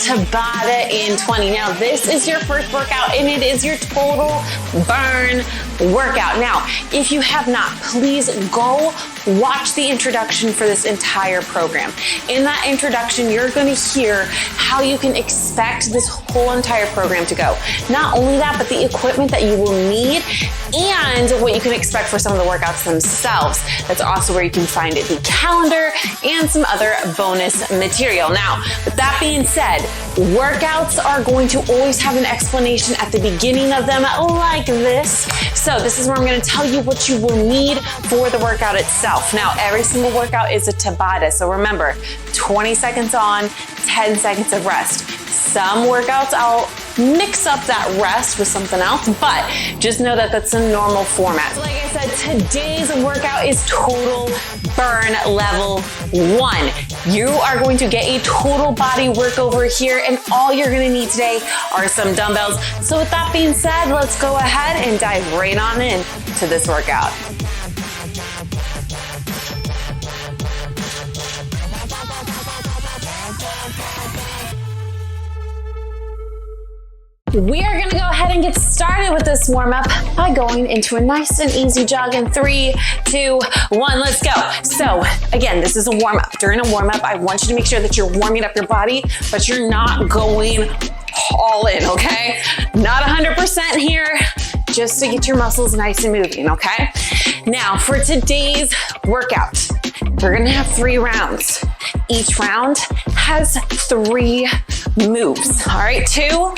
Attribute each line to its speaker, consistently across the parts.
Speaker 1: Tabata in 20. Now, this is your first workout and it is your total burn workout. Now, if you have not, please go watch the introduction for this entire program. In that introduction, you're going to hear how you can expect this whole entire program to go. Not only that, but the equipment that you will need and what you can expect for some of the workouts themselves. That's also where you can find the calendar and some other bonus material. Now, with that being said, workouts are going to always have an explanation at the beginning of them like this. So this is where I'm going to tell you what you will need for the workout itself. Now, every single workout is a Tabata. So remember, 20 seconds on, 10 seconds of rest. Some workouts I'll mix up that rest with something else, but just know that that's a normal format. So like I said, today's workout is total burn level 1. You are going to get a total body work over here, and all you're gonna need today are some dumbbells. So with that being said, let's go ahead and dive right on in to this workout. We are gonna go ahead and get started with this warm up by going into a nice and easy jog in 3, 2, 1, let's go. So again, this is a warm up. During a warm up, I want you to make sure that you're warming up your body, but you're not going all in, okay? Not 100% here, just to get your muscles nice and moving, okay? Now for today's workout, we're gonna have 3 rounds. Each round has 3 moves, all right? 2,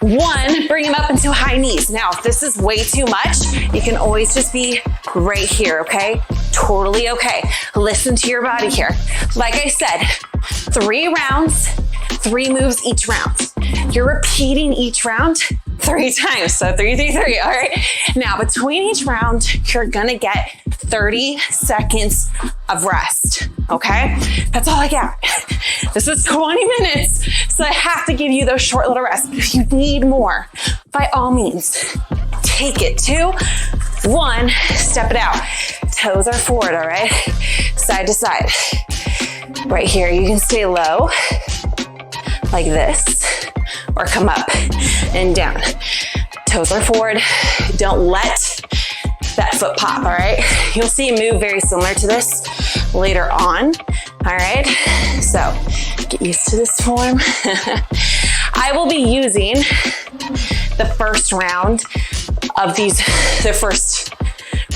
Speaker 1: 1, bring them up into high knees. Now, if this is way too much, you can always just be right here, okay? Totally okay. Listen to your body here. Like I said, 3 rounds, 3 moves each round. You're repeating each round 3 times. So 3, 3, 3, all right? Now, between each round, you're gonna get 30 seconds of rest, okay? That's all I got. This is 20 minutes, so I have to give you those short little rests. If you need more, by all means, take it. 2, 1, step it out. Toes are forward, all right? Side to side. Right here, you can stay low, like this, or come up and down. Toes are forward. Don't let that foot pop, all right? You'll see a move very similar to this later on, all right? So get used to this form. I will be using the first round of these, the first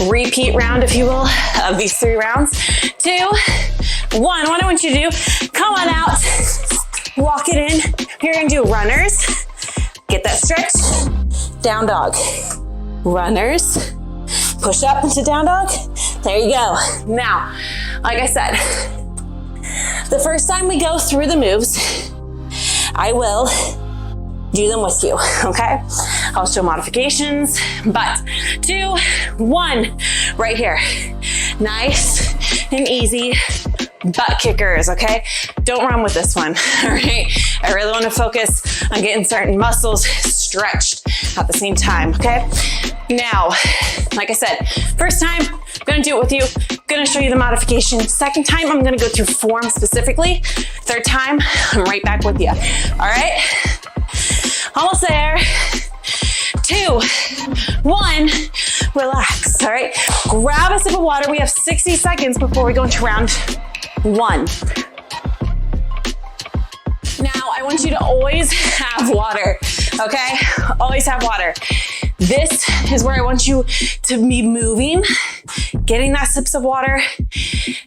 Speaker 1: repeat round, if you will, of these 3 rounds. 2, 1, what I want you to do, come on out, walk it in. You're gonna do runners. Get that stretch, down dog. Runners, push up into down dog. There you go. Now, like I said, the first time we go through the moves, I will do them with you, okay? I'll show modifications, but 2, 1, right here. Nice and easy butt kickers, okay? Don't run with this one, all right? I really want to focus on getting certain muscles stretched at the same time, okay? Now, like I said, first time, I'm gonna do it with you, gonna show you the modification. Second time, I'm gonna go through form specifically. Third time, I'm right back with you, all right? Almost there. 2, 1, relax, all right? Grab a sip of water. We have 60 seconds before we go into round 1. Now, I want you to always have water, okay? Always have water. This is where I want you to be moving, getting that sips of water,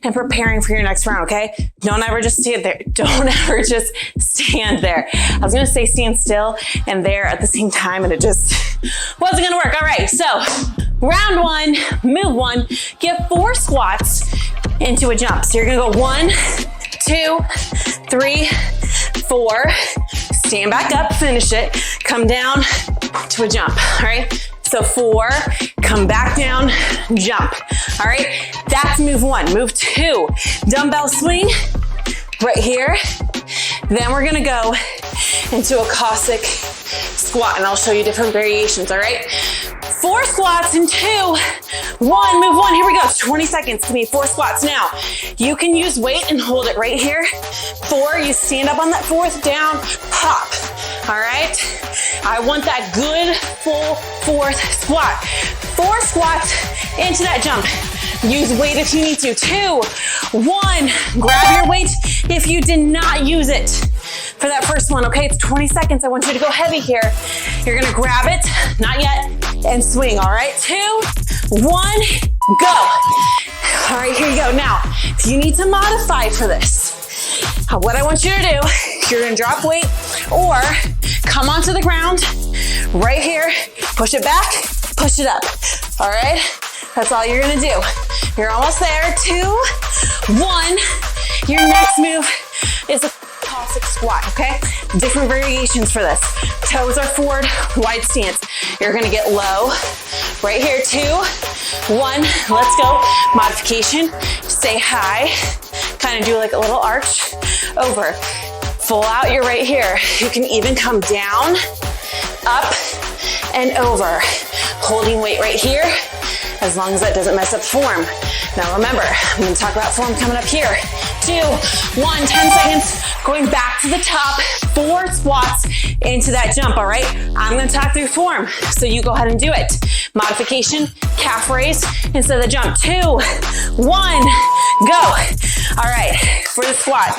Speaker 1: and preparing for your next round, okay? Don't ever just stand there. Don't ever just stand there. I was gonna say stand still and there at the same time, and it just wasn't gonna work. All right, so round 1, move 1, get 4 squats into a jump. So you're gonna go 1, 2, 3, 4, stand back up, finish it, come down to a jump, all right? So 4, come back down, jump, all right? That's move 1. Move 2, dumbbell swing, right here. Then we're gonna go into a Cossack squat, and I'll show you different variations, all right? 4 squats in 2, 1, move 1, here we go, 20 seconds, give me 4 squats now. You can use weight and hold it right here. 4, you stand up on that 4th, down, pop, all right? I want that good full 4th squat. 4 squats into that jump. Use weight if you need to. 2, 1, grab your weight if you did not use it for that first one, okay? It's 20 seconds. I want you to go heavy here. You're gonna grab it, not yet, and swing, all right? 2, 1, go. All right, here you go. Now, if you need to modify for this, what I want you to do, you're gonna drop weight or come onto the ground right here, push it back, push it up, all right? That's all you're gonna do. You're almost there. 2, 1. Your next move is a Cossack squat, okay? Different variations for this. Toes are forward, wide stance. You're gonna get low. Right here, 2, 1, let's go. Modification, stay high. Kind of do like a little arch over. Full out, you're right here. You can even come down, up, and over. Holding weight right here, as long as that doesn't mess up form. Now remember, I'm gonna talk about form coming up here. 2, 1, 10 seconds, going back to the top, 4 squats into that jump, all right? I'm gonna talk through form, so you go ahead and do it. Modification, calf raise instead of the jump. 2, 1, go. All right, for the squat,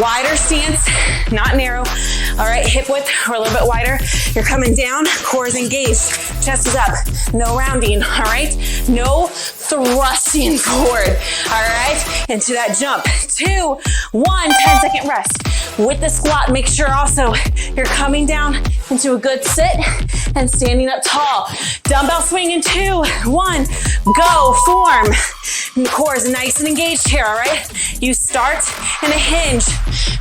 Speaker 1: wider stance, not narrow. All right, hip width, or a little bit wider. You're coming down, core is engaged, chest is up, no rounding, all right? No thrusting forward, all right? Into that jump. 2, 1, 10-second rest. With the squat, make sure also you're coming down into a good sit and standing up tall. Dumbbell swing in 2, 1, go, form. And the core is nice and engaged here, all right? You start in a hinge,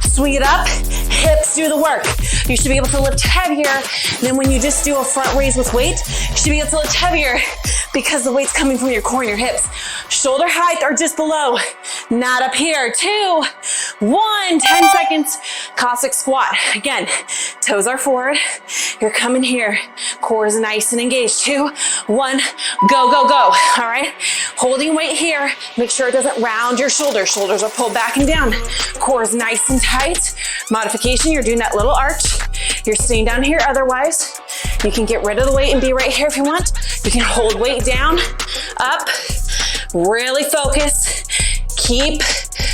Speaker 1: swing it up, hips do the work. You should be able to lift heavier than when you just do a front raise with weight. You should be able to lift heavier because the weight's coming from your core and your hips. Shoulder height or just below, not up here. 2, 1, 10 seconds, Cossack squat. Again, toes are forward. You're coming here. Core is nice and engaged. 2, 1, go, go, go. All right, holding weight here. Make sure it doesn't round your shoulders. Shoulders are pulled back and down. Core is nice and tight. Modification, you're doing that little arch. You're staying down here otherwise. You can get rid of the weight and be right here if you want. You can hold weight down, up, really focus. Keep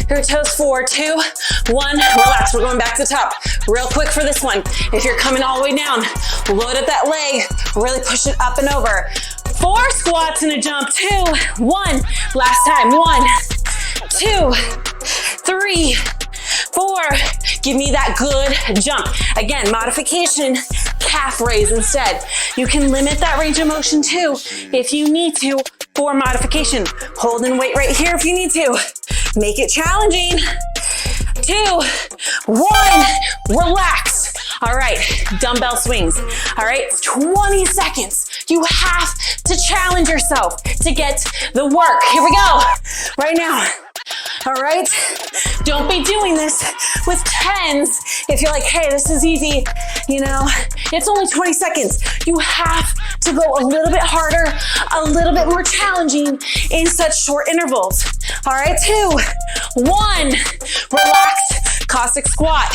Speaker 1: your toes forward. 2, 1, relax. We're going back to the top. Real quick for this one. If you're coming all the way down, load up that leg, really push it up and over. 4 squats and a jump. 2, 1, last time. 1, 2, 3, 4. Give me that good jump. Again, modification, calf raise instead. You can limit that range of motion too if you need to for modification. Holding weight right here if you need to. Make it challenging. 2, 1, relax. All right, dumbbell swings. All right, 20 seconds. You have to challenge yourself to get the work. Here we go, right now. All right, don't be doing this with 10s. If you're like, hey, this is easy, you know, it's only 20 seconds. You have to go a little bit harder, a little bit more challenging in such short intervals. All right, 2, 1, relax, Cossack squat.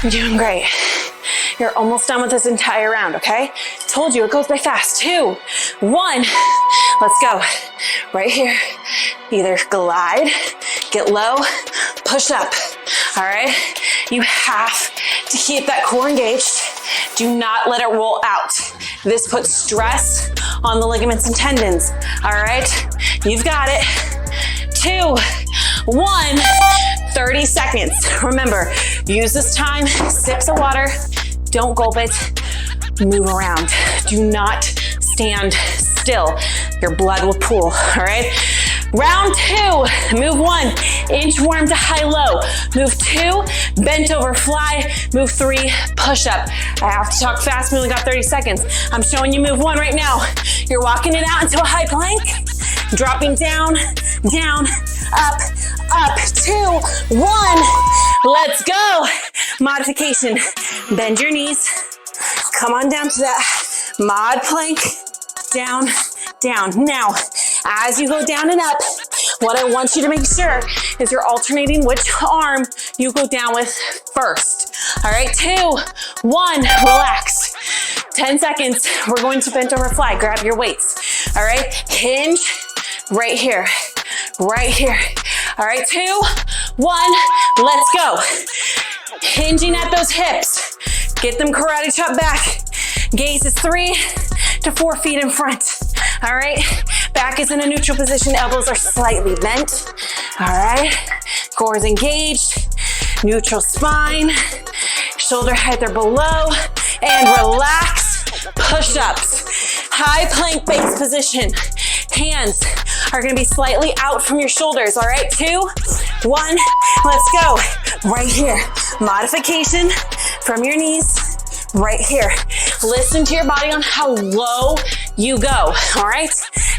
Speaker 1: You're doing great. You're almost done with this entire round, okay? Told you, it goes by fast. 2, 1, let's go. Right here, either glide, get low, push up, all right? You have to keep that core engaged. Do not let it roll out. This puts stress on the ligaments and tendons, all right? You've got it. 2, 1, 30 seconds. Remember, use this time, sips of water, don't gulp it, move around. Do not stand still. Your blood will pool, all right? Round 2, move 1, inchworm to high-low. Move 2, bent over fly. Move 3, push up. I have to talk fast, we only got 30 seconds. I'm showing you move 1 right now. You're walking it out into a high plank, dropping down, down, up, up. 2, 1, let's go. modification. Bend your knees. Come on down to that mod plank. Down, down. Now, as you go down and up, what I want you to make sure is you're alternating which arm you go down with first. All right, 2, 1, relax. 10 seconds, we're going to bent over fly. Grab your weights. All right, hinge right here, right here. All right, 2, 1, let's go. Hinging at those hips. Get them karate chop back. Gaze is 3 to 4 feet in front. All right, back is in a neutral position. Elbows are slightly bent. All right, core is engaged. Neutral spine. Shoulder height are below. And relax. Push-ups. High plank base position. Hands are gonna be slightly out from your shoulders. All right, 2, 1, let's go. Right here, modification from your knees. Right here. Listen to your body on how low you go, all right?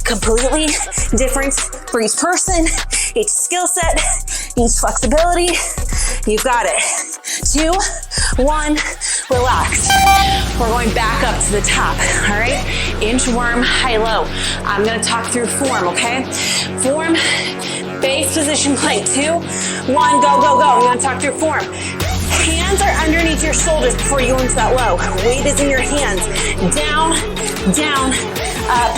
Speaker 1: Completely different for each person, each skill set, each flexibility. You've got it. 2, 1, relax. We're going back up to the top, all right? Inchworm, high-low. I'm gonna talk through form, okay? Form, base position plank. 2, 1, go, go, go. I'm gonna talk through form. Hands are underneath your shoulders before you go into that low. Weight is in your hands. Down, down, up,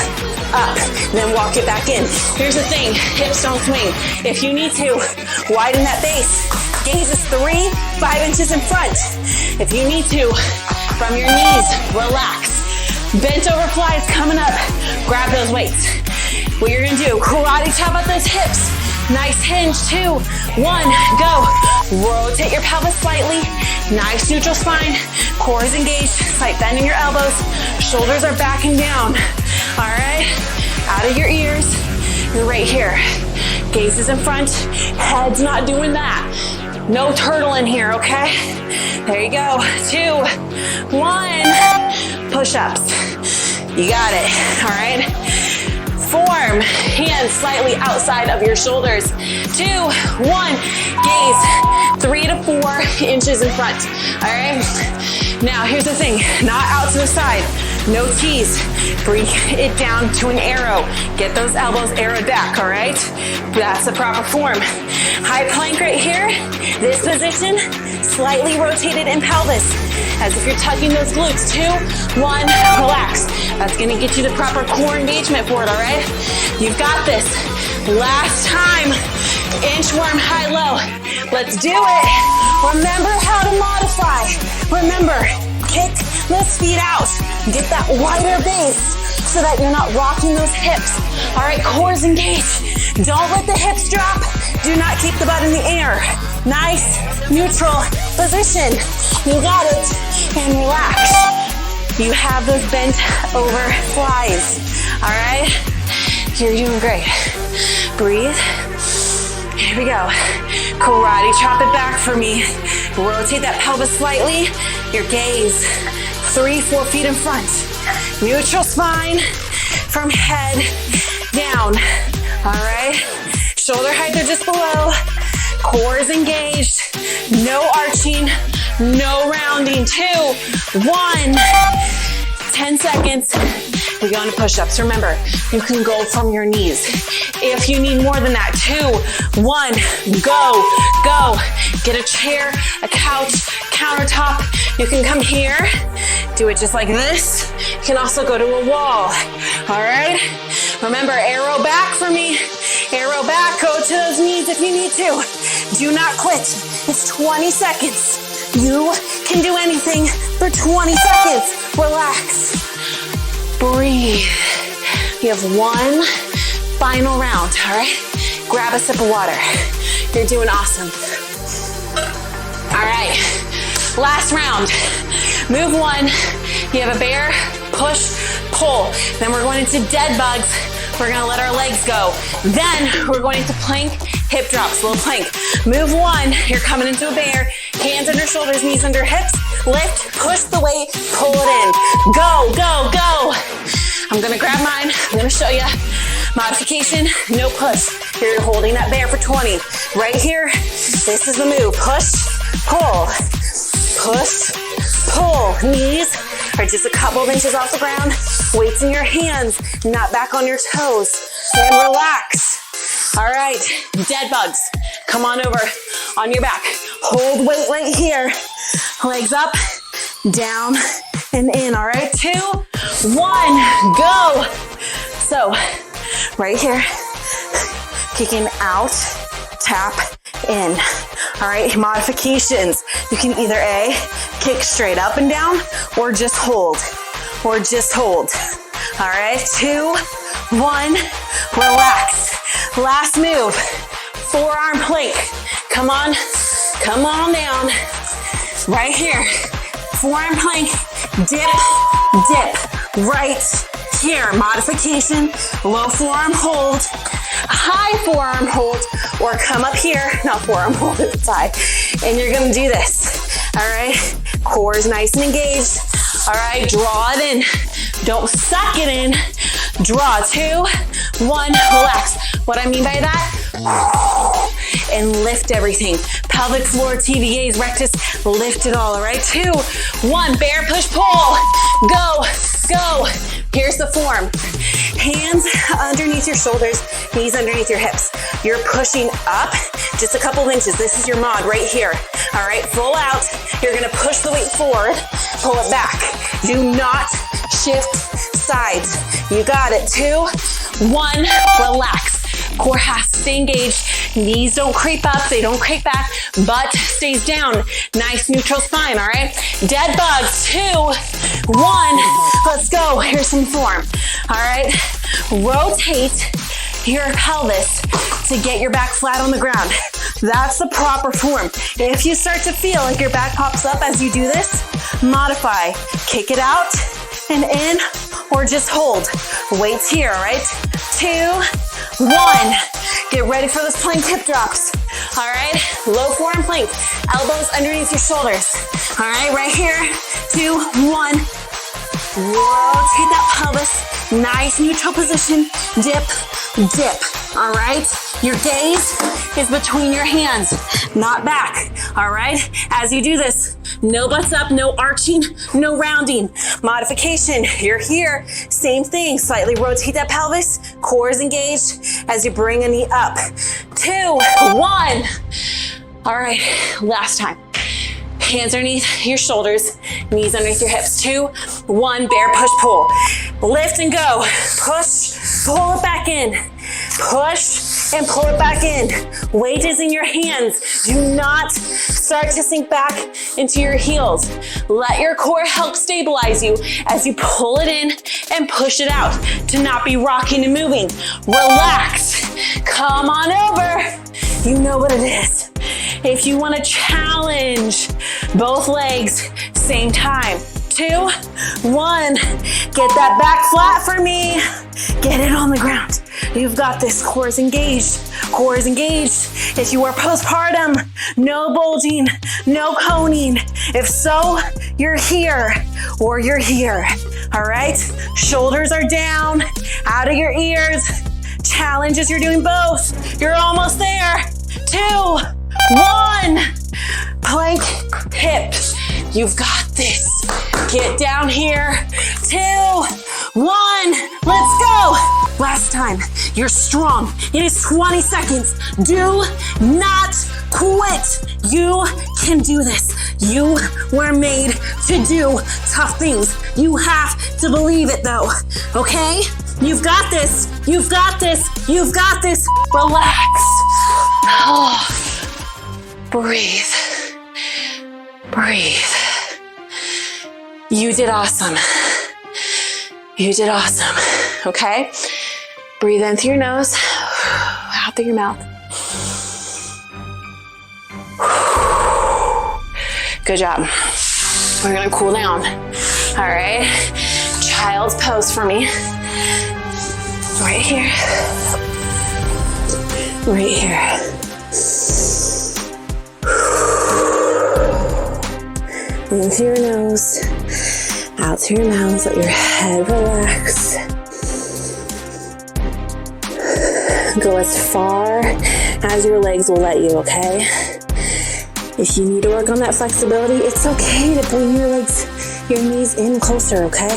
Speaker 1: up. Then walk it back in. Here's the thing, hips don't swing. If you need to, widen that base. Gaze is 3, 5 inches in front. If you need to, from your knees, relax. Bent over fly is coming up. Grab those weights. What you're gonna do, karate chop out those hips. Nice hinge, 2, 1, go. Rotate your pelvis slightly. Nice neutral spine. Core is engaged. Slight bend in your elbows. Shoulders are back and down. All right, out of your ears. You're right here. Gaze is in front. Head's not doing that. No turtle in here, okay? There you go. 2, 1. Push-ups. You got it, all right? Form, hands slightly outside of your shoulders. 2, 1, gaze, 3 to 4 inches in front, all right? Now, here's the thing, not out to the side, no tees. Bring it down to an arrow. Get those elbows arrowed back, all right? That's the proper form. High plank right here, this position, slightly rotated in pelvis, as if you're tugging those glutes. 2, 1, relax. That's gonna get you the proper core engagement for it, all right? You've got this. Last time, inchworm, high-low. Let's do it. Remember how to modify. Remember, kick those feet out. Get that wider base so that you're not rocking those hips. All right, core's engaged. Don't let the hips drop. Do not keep the butt in the air. Nice, neutral position. You got it. And relax. You have those bent over flies. All right? You're doing great. Breathe. Here we go. Karate chop it back for me. Rotate that pelvis slightly. Your gaze, 3, 4 feet in front. Neutral spine from head down. All right? Shoulder height are just below. Core is engaged. No arching. No rounding. 2, 1. 10 seconds. We go into push-ups. Remember, you can go from your knees. If you need more than that, 2, 1, go, go. Get a chair, a couch, countertop. You can come here. Do it just like this. You can also go to a wall. All right? Remember, arrow back for me. Arrow back. Go to those knees if you need to. Do not quit. It's 20 seconds. You can do anything for 20 seconds. Relax. Breathe. You have one final round, all right? Grab a sip of water. You're doing awesome. All right, last round. Move one. You have a bear, push, pull. Then we're going into dead bugs. We're gonna let our legs go. Then we're going into plank, hip drops, little plank. Move one, you're coming into a bear. Hands under shoulders, knees under hips. Lift, push the weight, pull it in. Go, go, go. I'm gonna grab mine, I'm gonna show you. Modification, no push. You're holding that bear for 20. Right here, this is the move. Push, pull. Push, pull. Knees are just a couple of inches off the ground. Weights in your hands, not back on your toes. And relax. All right, dead bugs. Come on over on your back. Hold weight right here. Legs up, down, and in. All right, 2, 1, go. So, right here, kicking out, tap, in. All right, modifications. You can either A, kick straight up and down, or just hold, All right, 2, 1, relax. Last move, forearm plank. Come on down. Right here, forearm plank, dip, right here. Modification, low forearm hold, high forearm hold, or come up here, not forearm hold at the side. And you're gonna do this, all right? Core is nice and engaged. All right, draw it in. Don't suck it in. Draw, 2, 1, relax. What I mean by that, and lift everything. Pelvic floor, TVAs, rectus, lift it all right? 2, 1, bear push pull. Go. Here's the form. Hands underneath your shoulders, knees underneath your hips. You're pushing up just a couple of inches. This is your mod right here. All right, full out. You're gonna push the weight forward, pull it back. Do not shift sides. You got it. 2, 1, relax. Core has to stay engaged. Knees don't creep up, they don't creep back. Butt stays down. Nice neutral spine, all right? Dead bugs, 2, 1, let's go. Here's some form, all right? Rotate your pelvis to get your back flat on the ground. That's the proper form. If you start to feel like your back pops up as you do this, modify. Kick it out and in, or just hold. Weights here, all right? 2, 1. Get ready for those plank hip drops. All right, low forearm plank. Elbows underneath your shoulders. All right, right here, 2, 1. Rotate that pelvis. Nice neutral position. Dip. All right, your gaze is between your hands, not back. All right, as you do this, no butts up, no arching, no rounding. Modification, you're here. Same thing, slightly rotate that pelvis. Core is engaged as you bring a knee up. 2, 1. All right, last time. Hands underneath your shoulders, knees underneath your hips. 2, 1, bear push pull. Lift and go. Push, pull it back in. Push and pull it back in. Weight is in your hands. Do not start to sink back into your heels. Let your core help stabilize you as you pull it in and push it out to not be rocking and moving. Relax. Come on over. You know what it is. If you want to challenge both legs, same time. 2, 1. Get that back flat for me. Get it on the ground. You've got this. Core is engaged. Core is engaged. If you are postpartum, no bulging, no coning. If so, you're here or you're here. All right? Shoulders are down, out of your ears. Challenges, you're doing both. You're almost there. 2, 1. Plank, hips. You've got this. Get down here. 2, 1. Let's go. Last time. You're strong. It is 20 seconds. Do not quit. You can do this. You were made to do tough things. You have to believe it though. Okay? You've got this. You've got this. You've got this. Relax. Oh. Breathe. Breathe. You did awesome. You did awesome. Okay? Breathe in through your nose, out through your mouth. Good job. We're gonna cool down. All right? Child's pose for me. Right here. Right here. In through your nose, out through your mouth, let your head relax. Go as far as your legs will let you, okay? If you need to work on that flexibility, it's okay to bring your legs, your knees in closer, okay?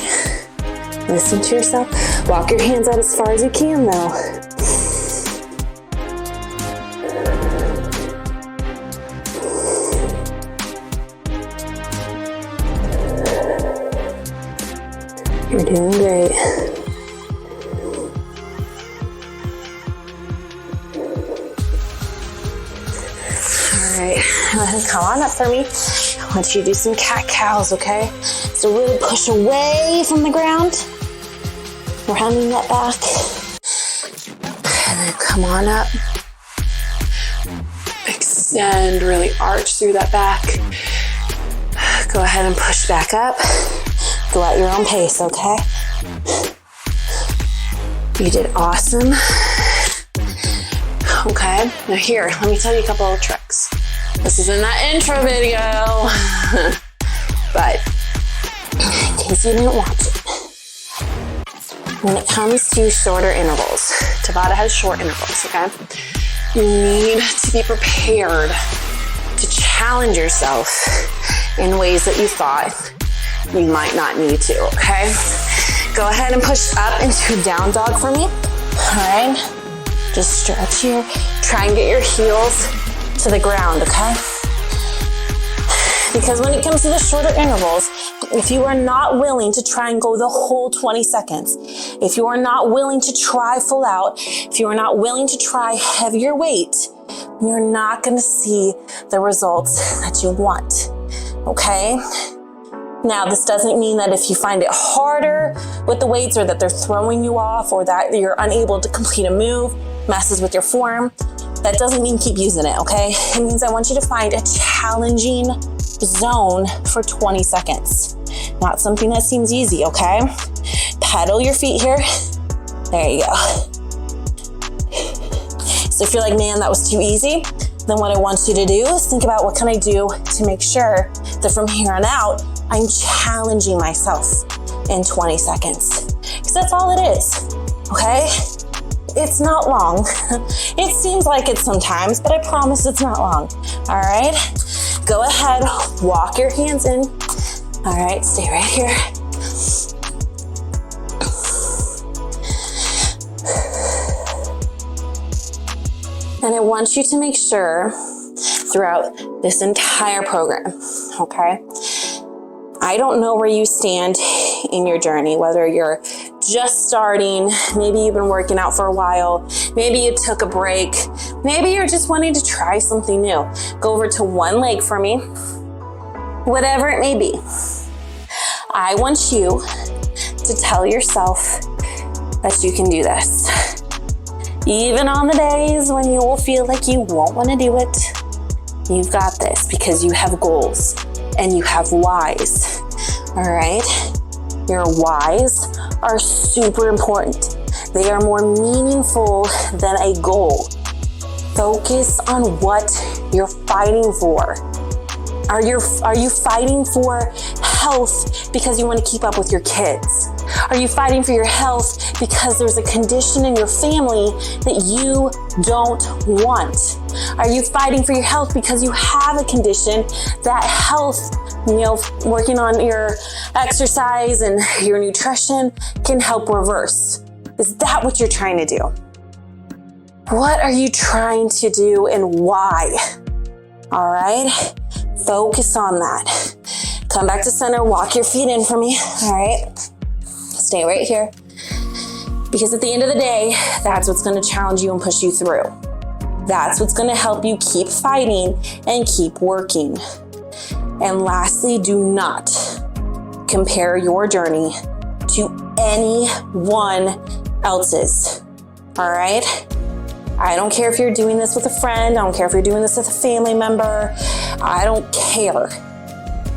Speaker 1: Listen to yourself. Walk your hands out as far as you can though. You're doing great. All right, come on up for me. I want you to do some cat-cows, okay? So really push away from the ground. Rounding that back. And then come on up. Extend, really arch through that back. Go ahead and push back up. Go at your own pace, okay? You did awesome. Okay, now here, let me tell you a couple of tricks. This is in that intro video, but in case you didn't watch it, when it comes to shorter intervals, Tabata has short intervals, okay? You need to be prepared to challenge yourself in ways that you thought you might not need to, okay? Go ahead and push up into down dog for me, all right? Just stretch here. Try and get your heels to the ground, okay? Because when it comes to the shorter intervals, if you are not willing to try and go the whole 20 seconds, if you are not willing to try full out, if you are not willing to try heavier weight, you're not gonna see the results that you want, okay? Now, this doesn't mean that if you find it harder with the weights or that they're throwing you off or that you're unable to complete a move, messes with your form, that doesn't mean keep using it, okay? It means I want you to find a challenging zone for 20 seconds. Not something that seems easy, okay? Pedal your feet here. There you go. So if you're like, man, that was too easy, then what I want you to do is think about what can I do to make sure that from here on out, I'm challenging myself in 20 seconds. Because that's all it is, okay? It's not long. It seems like it sometimes, but I promise it's not long, all right? Go ahead, walk your hands in. All right, stay right here. And I want you to make sure throughout this entire program, okay? I don't know where you stand in your journey, whether you're just starting, maybe you've been working out for a while, maybe you took a break, maybe you're just wanting to try something new. Go over to one leg for me, whatever it may be. I want you to tell yourself that you can do this. Even on the days when you will feel like you won't want to do it, you've got this because you have goals and you have whys, all right? Your whys are super important. They are more meaningful than a goal. Focus on what you're fighting for. Are you fighting for health because you want to keep up with your kids? Are you fighting for your health because there's a condition in your family that you don't want? Are you fighting for your health because you have a condition that health, working on your exercise and your nutrition can help reverse? Is that what you're trying to do? What are you trying to do and why? All right, focus on that. Come back to center, walk your feet in for me, all right? Stay right here. Because at the end of the day, that's what's gonna challenge you and push you through. That's what's gonna help you keep fighting and keep working. And lastly, do not compare your journey to anyone else's, all right? I don't care if you're doing this with a friend. I don't care if you're doing this with a family member. I don't care.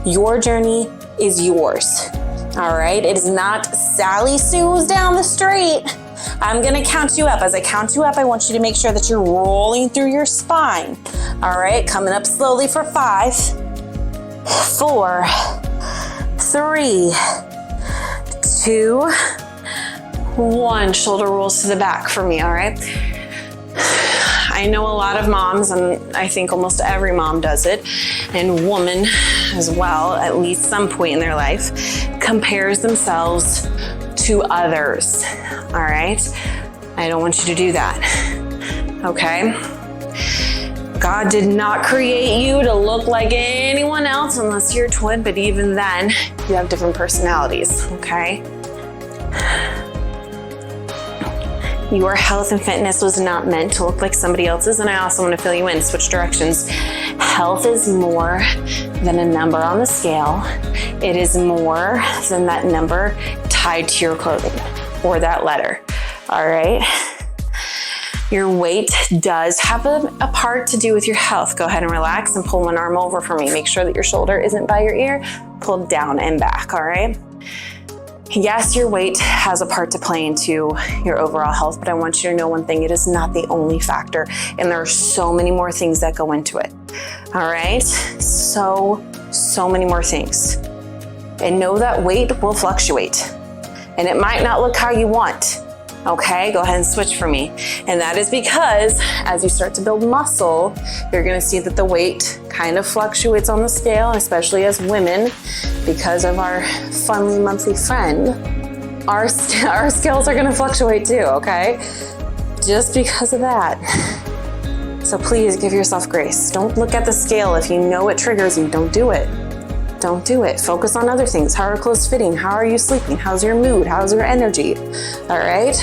Speaker 1: Your journey is yours, all right? It is not Sally Sue's down the street. I'm gonna count you up. As I count you up, I want you to make sure that you're rolling through your spine, all right? Coming up slowly for 5, 4, 3, 2, 1. Shoulder rolls to the back for me, all right? I know a lot of moms, and I think almost every mom does it, and woman as well, at least some point in their life, compares themselves to others, all right? I don't want you to do that, okay? God did not create you to look like anyone else unless you're a twin, but even then, you have different personalities, okay? Your health and fitness was not meant to look like somebody else's, and I also want to fill you in, switch directions. Health is more than a number on the scale. It is more than that number tied to your clothing or that letter, all right? Your weight does have a part to do with your health. Go ahead and relax and pull one arm over for me. Make sure that your shoulder isn't by your ear, pulled down and back, all right? Yes, your weight has a part to play into your overall health, but I want you to know one thing, it is not the only factor, and there are so many more things that go into it, all right? So many more things. And know that weight will fluctuate, and it might not look how you want, okay? Go ahead and switch for me. And that is because as you start to build muscle, you're gonna see that the weight kind of fluctuates on the scale, especially as women, because of our funly monthly friend, our scales are gonna fluctuate too, okay? Just because of that. So please give yourself grace. Don't look at the scale. If you know it triggers you, don't do it. Don't do it. Focus on other things. How are clothes fitting? How are you sleeping? How's your mood? How's your energy? All right.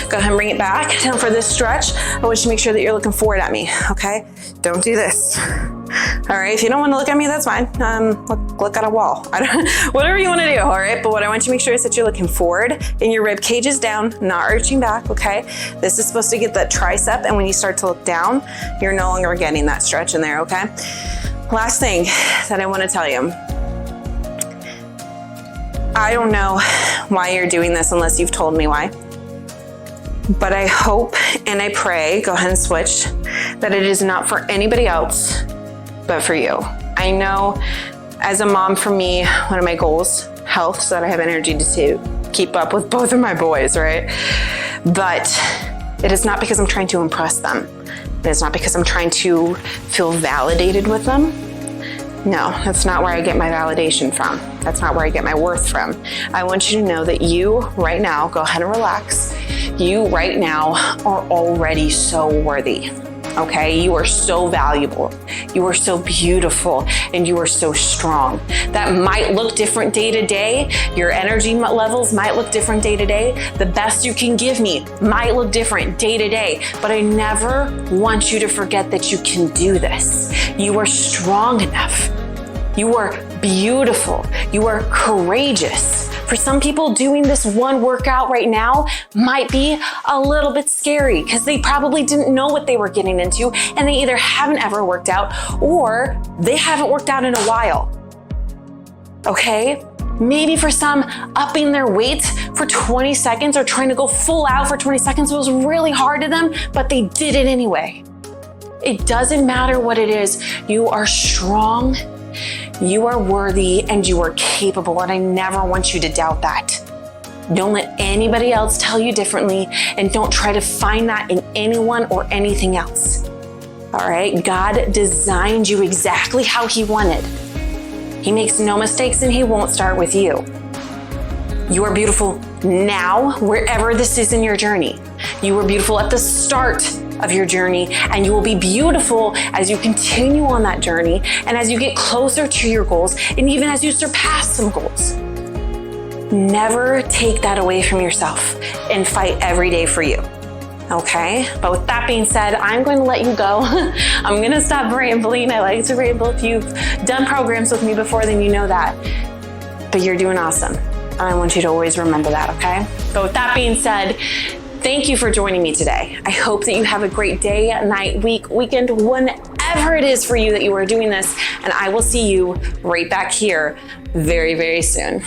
Speaker 1: Go ahead and bring it back. Now for this stretch, I want you to make sure that you're looking forward at me, okay? Don't do this. All right, if you don't want to look at me, that's fine. Look at a wall. Whatever you want to do, all right? But what I want you to make sure is that you're looking forward and your rib cage is down, not arching back, okay? This is supposed to get that tricep, and when you start to look down, you're no longer getting that stretch in there, okay? Last thing that I want to tell you. I don't know why you're doing this unless you've told me why. But I hope and I pray, go ahead and switch, that it is not for anybody else but for you. I know as a mom, for me, one of my goals, health, so that I have energy to keep up with both of my boys, right? But it is not because I'm trying to impress them. It is not because I'm trying to feel validated with them. No, that's not where I get my validation from. That's not where I get my worth from. I want you to know that you right now, go ahead and relax. You right now are already so worthy, okay? You are so valuable. You are so beautiful, and you are so strong. That might look different day to day. Your energy levels might look different day to day. The best you can give me might look different day to day, but I never want you to forget that you can do this. You are strong enough. You are beautiful. You are courageous. For some people, doing this one workout right now might be a little bit scary because they probably didn't know what they were getting into, and they either haven't ever worked out or they haven't worked out in a while. Okay? Maybe for some, upping their weight for 20 seconds or trying to go full out for 20 seconds was really hard to them, but they did it anyway. It doesn't matter what it is. You are strong, you are worthy, and you are capable, and I never want you to doubt that. Don't let anybody else tell you differently, and don't try to find that in anyone or anything else. All right? God designed you exactly how He wanted. He makes no mistakes, and He won't start with you. You are beautiful now, wherever this is in your journey. You are beautiful at the start of your journey, and you will be beautiful as you continue on that journey and as you get closer to your goals, and even as you surpass some goals. Never take that away from yourself and fight every day for you. Okay? But with that being said, I'm going to let you go. I'm going to stop rambling. I like to ramble. If you've done programs with me before, then you know that. But you're doing awesome. And I want you to always remember that, okay? But with that being said, thank you for joining me today. I hope that you have a great day, night, week, weekend, whenever it is for you that you are doing this. And I will see you right back here very, very soon.